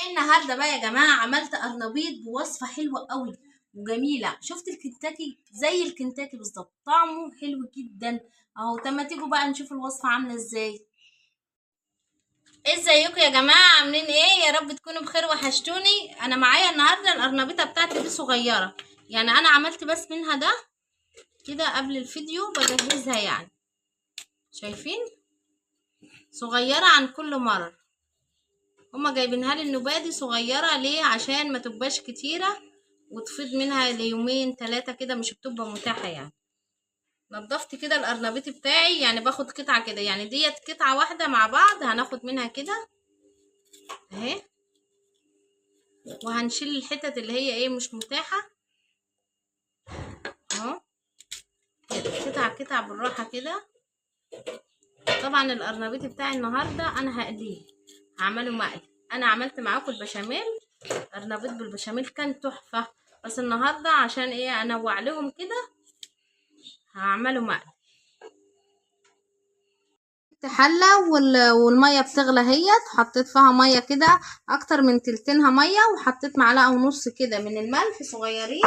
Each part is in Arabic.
النهارده بقى يا جماعه عملت قرنبيط بوصفه حلوه قوي وجميله. شفت الكنتاكي زي الكنتاكي بالظبط، طعمه حلو جدا اهو. طب ما تيجوا بقى نشوف الوصفه عامله ازاي. ازيكم يا جماعه، عاملين ايه؟ يا رب تكونوا بخير، وحشتوني. انا معايا النهارده القرنبيطه بتاعتي دي صغيره، يعني انا عملت بس منها ده كده قبل الفيديو بجهزها، يعني شايفين صغيره عن كل مره. هما جايبينها لي النوبادي صغيرة ليه؟ عشان ما تبقاش كتيرة وتفيض منها ليومين 3 كده، مش بتبقى متاحة يعني. نضفت كده القرنبيط بتاعي، يعني باخد قطعة كده، يعني ديت قطعة واحدة مع بعض هناخد منها كده اهي، وهنشيل الحتت اللي هي ايه مش متاحة اهو كده، قطعة قطعة بالراحة كده. طبعا القرنبيط بتاعي النهاردة انا هقليه، هعمله مقلي. انا عملت معاكم البشاميل، قرنبيط بالبشاميل كان تحفة، بس النهاردة عشان ايه انوع لهم كده هعمله مقلي. حلة والمية بتغلى اهيت، حطيت فيها مية كده اكتر من تلتينها مية، وحطيت معلقة ونص كده من الملح صغيرين.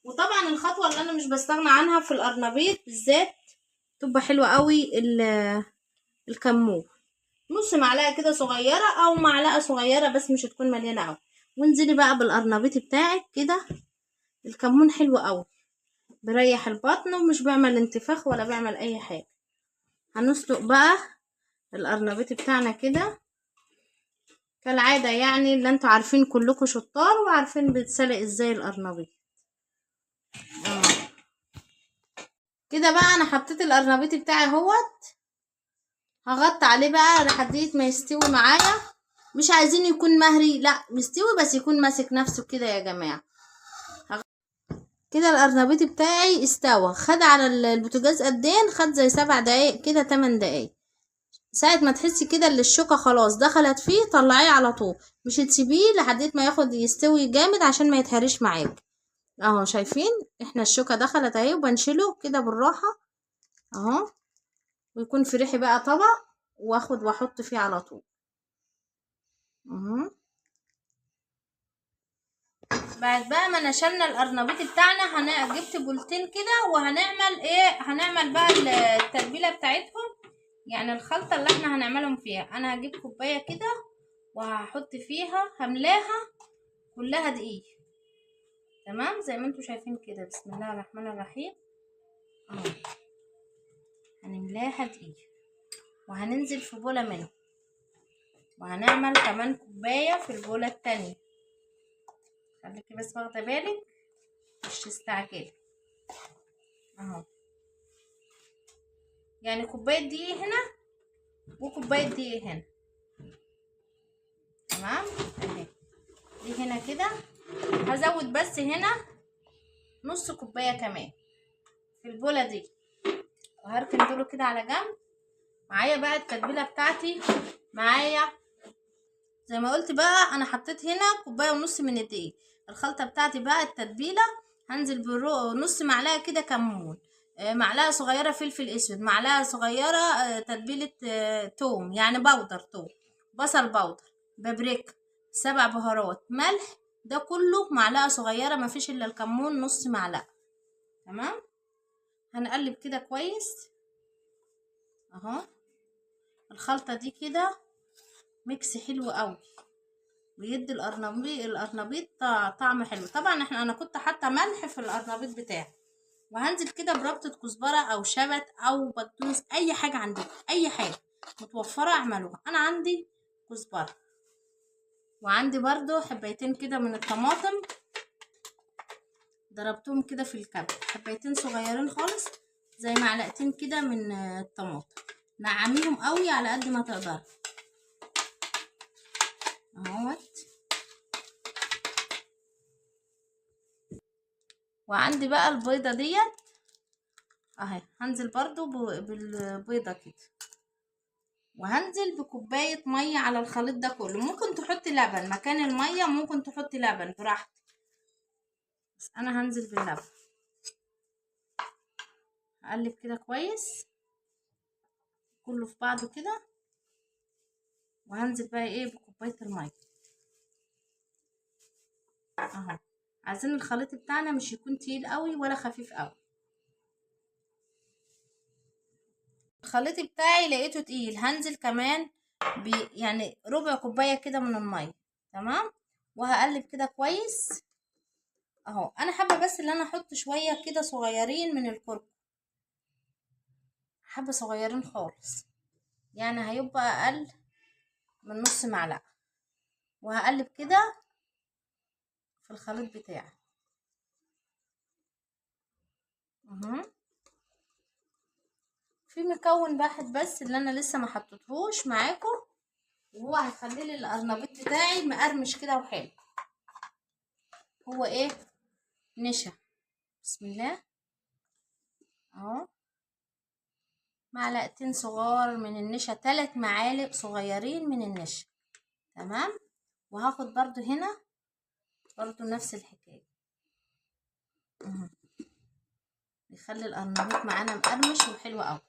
وطبعا الخطوة اللي انا مش بستغنى عنها في القرنبيط بالذات تبقى حلوة قوي، الكمون. نص معلقة كده صغيرة او معلقة صغيرة بس مش هتكون مليانة قوي. وانزلي بقى بالقرنبيط بتاعك كده. الكمون حلو قوي، بيريح البطن ومش بيعمل انتفاخ ولا بيعمل اي حاجة. هنسلق بقى القرنبيط بتاعنا كده كالعادة، يعني اللي انتوا عارفين كلكم شطار وعارفين بيتسلق ازاي القرنبيط. كده بقى انا حطيت القرنبيط بتاعي اهوت، هغطي عليه بقى لحد ما يستوي معايا. مش عايزين يكون مهري، لا مستوي بس يكون ماسك نفسه كده يا جماعة. كده القرنبيط بتاعي استوى، خد على البوتاجاز قدين، خد زي 7 دقايق كده 8 دقايق. ساعة ما تحسي كده اللي الشوكة خلاص دخلت فيه طلعيه على طول، مش تسيبيه لحد ما ياخد يستوي جامد عشان ما يتهريش معاك. اهو شايفين احنا الشوكة دخلت اهي، وبنشيله كده بالراحة اهو، ويكون في ريحي بقى طبق واخد واحط فيه على طول اهو. بعد بقى ما نشلنا القرنبيط بتاعنا جبت بولتين كده، وهنعمل ايه؟ هنعمل بقى التتبيلة بتاعتهم، يعني الخلطة اللي احنا هنعملهم فيها. انا هجيب كوباية كده وهحط فيها، هملاها كلها دقيق تمام زي ما انتوا شايفين كده. بسم الله الرحمن الرحيم اهو، هنملاها دقيق وهننزل في بولة منه، وهنعمل كمان كوباية في البولة التانية. خليكي بس واخدة بالك مش تستعجلي اهو، يعني كوباية دقيق هنا وكوباية دقيق هنا تمام اهي. دي هنا كده هزود بس هنا نص كوباية كمان في البولة دي، وهركن دول كده على جنب. معايا بقى التتبيلة بتاعتي، معايا زي ما قلت بقى انا حطيت هنا كوبايه ونص من الدقيق. الخلطه بتاعتي بقى التتبيله، هنزل نص معلقه كده كمون، معلقه صغيره فلفل اسود، معلقه صغيره تتبيله توم يعني بودر توم، بصل بودر، بابريكا، 7 بهارات، ملح، ده كله معلقه صغيره، مفيش الا الكمون نص معلقه تمام. هنقلب كده كويس اهو. الخلطه دي كده ميكس حلو قوي، بيدي القرنبيط طعم حلو. طبعا انا كنت حاطه ملح في القرنبيط بتاعي. وهنزل كده بربطه كزبره او شبت او بقدونس، اي حاجه عندكم، اي حاجه متوفره اعملوها. انا عندي كزبره، وعندي برضو حبايتين كده من الطماطم ضربتهم كده في الكبة، حبايتين صغيرين خالص زي معلقتين كده من الطماطم، نعميهم قوي على قد ما تقدر اهوت. وعندي بقى البيضه ديت اهي، هنزل برضو بالبيضة كده، وهنزل بكوباية مية على الخليط ده كله. ممكن تحطي لبن مكان المية، ممكن تحطي لبن براحتك، بس انا هنزل باللبن. هقلب كده كويس كله في بعضه كده، وهنزل بقى ايه بكوباية المية اهو. عايزين الخليط بتاعنا مش يكون تقيل قوي ولا خفيف قوي. الخليط بتاعي لقيته تقيل، هنزل كمان يعني ربع كوبايه كده من الميه. تمام. وهقلب كده كويس اهو. انا حابه بس ان انا احط شويه كده صغيرين من الكركم، حبه صغيرين خالص، يعني هيبقى اقل من نص معلقه. وهقلب كده في الخليط بتاعي اهو. في مكون واحد بس اللي انا لسه ما حطيتهوش معاكم، وهو هيخلي لي القرنبيط بتاعي مقرمش كده وحلو. هو ايه؟ نشا. بسم الله اهو. معلقتين صغار من النشا، 3 معالق صغيرين من النشا. تمام. وهاخد برضو هنا برضو نفس الحكاية اهو، يخلي القرنبيط معانا مقرمش وحلو قوي.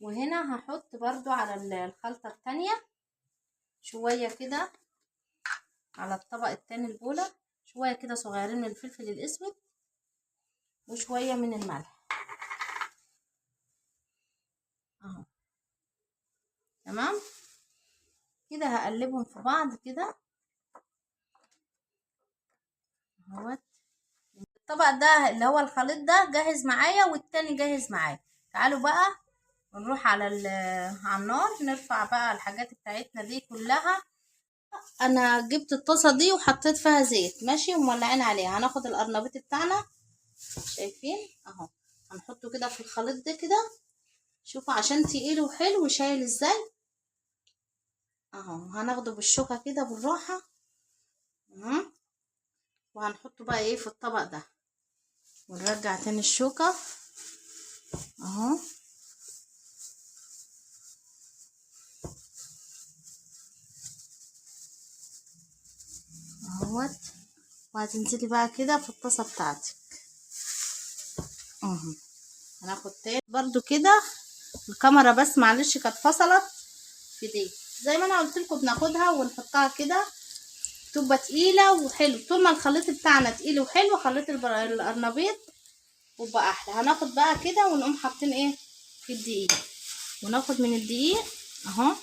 وهنا هحط برضو على الخلطة التانية شوية كده، على الطبق التاني البولة شوية كده صغيرين من الفلفل الاسود، وشوية من الملح اهو. تمام كده. هقلبهم في بعض كده اهوت. الطبق ده اللي هو الخليط ده جاهز معايا، والتاني جاهز معايا. تعالوا بقى ونروح على النار، نرفع بقى الحاجات بتاعتنا دي كلها. انا جبت الطاسه دي وحطيت فيها زيت ماشي، ومولعين عليها. هناخد القرنبيط بتاعنا، شايفين اهو، هنحطه كده في الخليط ده كده. شوفوا عشان تقيل وحلو وشايل ازاي اهو. هناخده بالشوكه كده بالراحه اهو. وهنحطه بقى ايه في الطبق ده، ونرجع تاني الشوكه اهو اهوت. وهتنزلي بقى كده في الطاسه بتاعتك اهو. هناخد تاني برضو كده. الكاميرا بس معلش كانت فصلت في دي. زي ما انا قلت لكم بناخدها ونحطها كده تبقى تقيله وحلو. طول ما الخليط بتاعنا تقيل وحلو، خليط القرنبيط وبقى احلى. هناخد بقى كده ونقوم حاطين ايه في الدقيق، وناخد من الدقيق اهو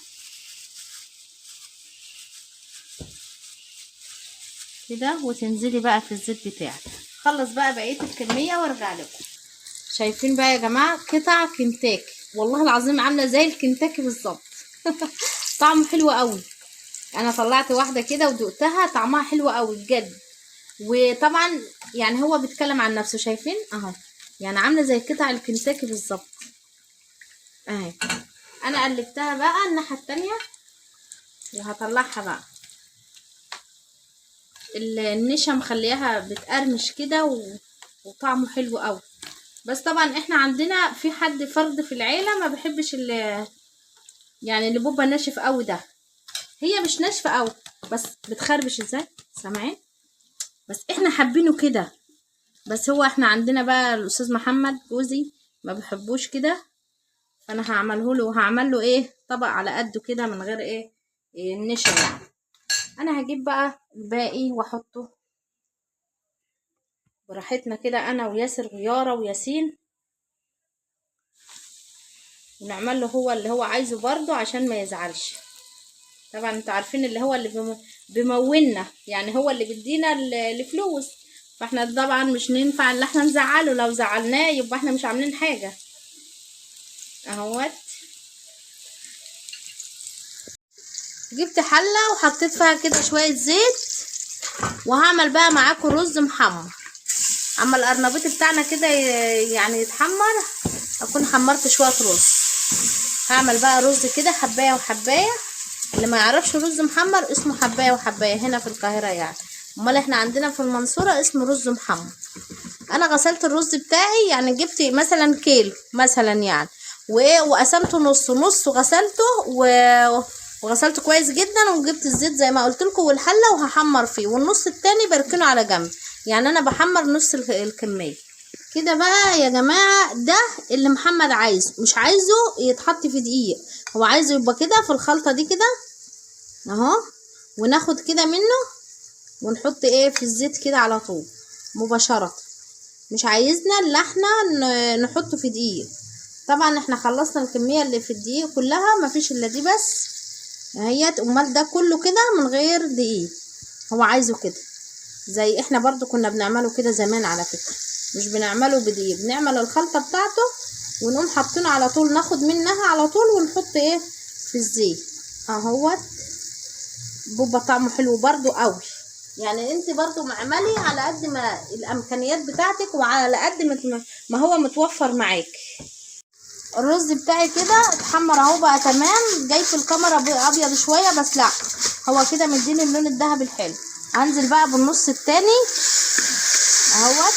كده، وتنزلي بقى في الزيت بتاعك. خلص بقى بقيه الكميه وارجع لكم. شايفين بقى يا جماعه قطع كنتاكي، والله العظيم عامله زي الكنتاكي بالظبط. طعمه حلو قوي. انا طلعت واحده كده ودقتها، طعمها حلو قوي بجد. وطبعا يعني هو بيتكلم عن نفسه، شايفين اهو، يعني عامله زي قطع الكنتاكي بالظبط اهي. انا قلبتها بقى الناحيه التانية وهطلعها بقى. النشا مخليها بتقرمش كده وطعمه حلو قوي. بس طبعا احنا عندنا في حد فرد في العيله ما بيحبش يعني اللي بيبقى ناشف قوي ده. هي مش ناشفه قوي بس بتخربش ازاي، سامعين؟ بس احنا حابينه كده. بس هو احنا عندنا بقى الاستاذ محمد جوزي ما بيحبوش كده، فانا هعمله له، وهعمل له ايه طبق على قده كده من غير إيه النشا يعني. انا هجيب بقى الباقي واحطه براحتنا كده، انا وياسر ويارا وياسين، ونعمل له هو اللي هو عايزه برضه عشان ما يزعلش. طبعا انتوا عارفين اللي هو اللي بيمولنا، يعني هو اللي بيدينا الفلوس، فاحنا طبعا مش ينفع ان احنا نزعله. لو زعلناه يبقى احنا مش عاملين حاجه اهوت. جبت حله وحطيت فيها كده شويه زيت، وهعمل بقى معاكم رز محمر. اما القرنبيط بتاعنا كده يعني يتحمر، اكون حمرت شويه رز. هعمل بقى رز كده حبايه وحبايه. اللي ما يعرفش رز محمر اسمه حبايه وحبايه هنا في القاهره يعني، امال احنا عندنا في المنصوره اسمه رز محمر. انا غسلت الرز بتاعي، يعني جبت مثلا كيلو مثلا يعني، وقسمته نص نص، وغسلته وغسلته كويس جدا، وجبت الزيت زي ما قلت لكم والحله، وهحمر فيه، والنص التاني بركنه على جنب. يعني انا بحمر نص الكميه كده بقى يا جماعه. ده اللي محمد عايزه، مش عايزه يتحط في دقيق، هو عايزه يبقى كده في الخلطه دي كده اهو. وناخد كده منه ونحط ايه في الزيت كده على طول مباشرة. مش عايزنا اللي احنا نحطه في دقيق. طبعا احنا خلصنا الكمية اللي في الدقيق كلها، مفيش الا دي بس اهيت. امال ده كله كده من غير دقيق، هو عايزه كده زي احنا برضو كنا بنعمله كده زمان على فكرة. مش بنعمله بدقيق، بنعمل الخلطة بتاعته ونقوم حاطينه على طول، ناخد منها على طول ونحط ايه في الزيت اهوت. بيبقى طعمه حلو برضو قوي. يعني انت برضو معملي على قد ما الامكانيات بتاعتك وعلى قد ما هو متوفر معاك. الرز بتاعي كده اتحمر اهو بقى تمام. جاي في الكاميرا ابيض شويه بس لا، هو كده مديني اللون الذهبي الحلو. هنزل بقى بالنص التاني اهوت.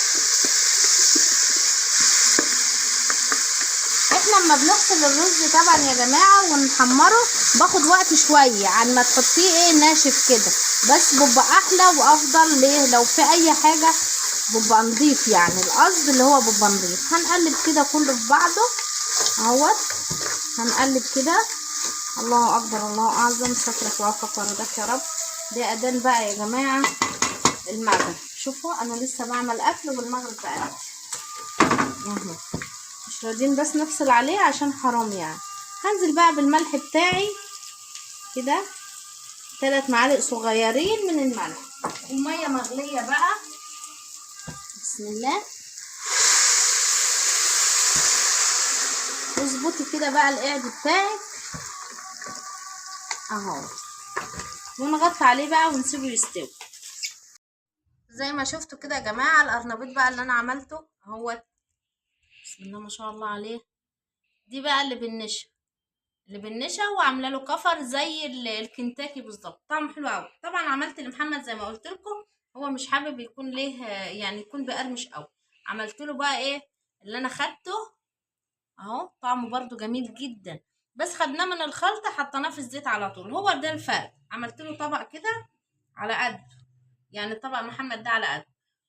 احنا لما بنغسل الرز طبعا يا جماعه ونحمره باخد وقت شويه عن ما تحطيه ايه ناشف كده، بس بيبقى احلى وافضل. ليه؟ لو في اي حاجه بيبقى نضيف، يعني القصد اللي هو بيبقى نضيف. هنقلب كده كله في بعضه اهوت. هنقلب كده. الله اكبر الله اعظم، سترك وعفوك ورضاك يا رب. ده اذان بقى يا جماعه المغرب. شوفوا انا لسه بعمل اكل والمغرب بقى اهو. مش راضيين بس نفصل عليه عشان حرام يعني. هنزل بقى بالملح بتاعي كده 3 معالق صغيرين من الملح، وميه مغليه بقى. بسم الله. واظبطي كده بقى القعد بتاعك اهو، ونغطي عليه بقى ونسيبه يستوي. زي ما شفتوا كده يا جماعه القرنبيط بقى اللي انا عملته اهو. بسم الله ما شاء الله عليه. دي بقى اللي بالنشا وعامله له كفر زي الكنتاكي بالظبط، طعمه حلو قوي. طبعا عملت لمحمد زي ما قلت لكم، هو مش حابب يكون ليه يعني يكون بقرمش قوي. عملت له بقى ايه اللي انا خدته اهو، طعمه برضو جميل جدا. بس خدناه من الخلطه حطيناه في الزيت على طول، هو ده الفرق. عملت له طبق كده على قد، يعني طبق محمد ده على قد،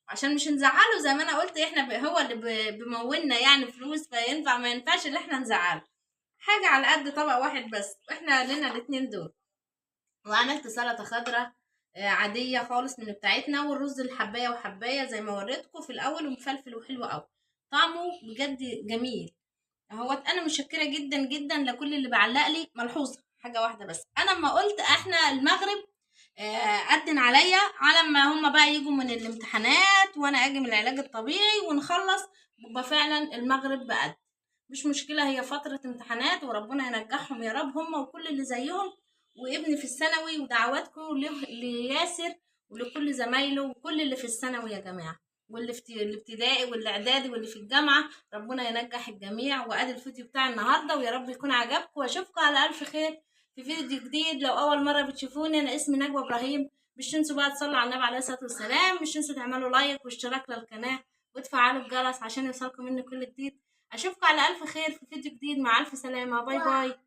عشان مش نزعله زي ما انا قلت. احنا هو اللي بمولنا يعني فلوس، فينفع ما ينفعش اللي احنا نزعله. حاجه على قد طبق واحد بس، واحنا لنا الاتنين دول. وعملت سلطه خضراء عاديه خالص من بتاعتنا، والرز الحبايه وحبايه زي ما وريتكم في الاول، ومفلفل وحلو قوي. طعمه بجد جميل اهوت. انا متشكره جدا جدا لكل اللي بعلق لي. ملحوظه حاجه واحده بس، انا ما قلت احنا المغرب أدن عليا على ما هم بقى يجوا من الامتحانات وانا اجي من العلاج الطبيعي ونخلص، بيبقى فعلا المغرب بقد. مش مشكلة، هي فترة امتحانات وربنا ينجحهم يا رب هم وكل اللي زيهم، وابني في الثانوي. ودعواتكم لياسر ولكل زمايله وكل اللي في الثانوي يا جماعة، واللي في الابتدائي والاعدادي واللي في الجامعة. ربنا ينجح الجميع. وادي الفيديو بتاع النهارده، ويا رب يكون عجبكم، واشوفكم على الف خير في فيديو جديد. لو اول مره بتشوفوني، انا اسمي نجوى ابراهيم. مش تنسوا بقى تصلوا على النبي عليه الصلاه والسلام، مش تنسوا تعملوا لايك واشتراك للقناه وتفعلوا الجرس عشان يوصلكم مني كل جديد. اشوفكم على الف خير في فيديو جديد. مع الف سلامه، باي باي.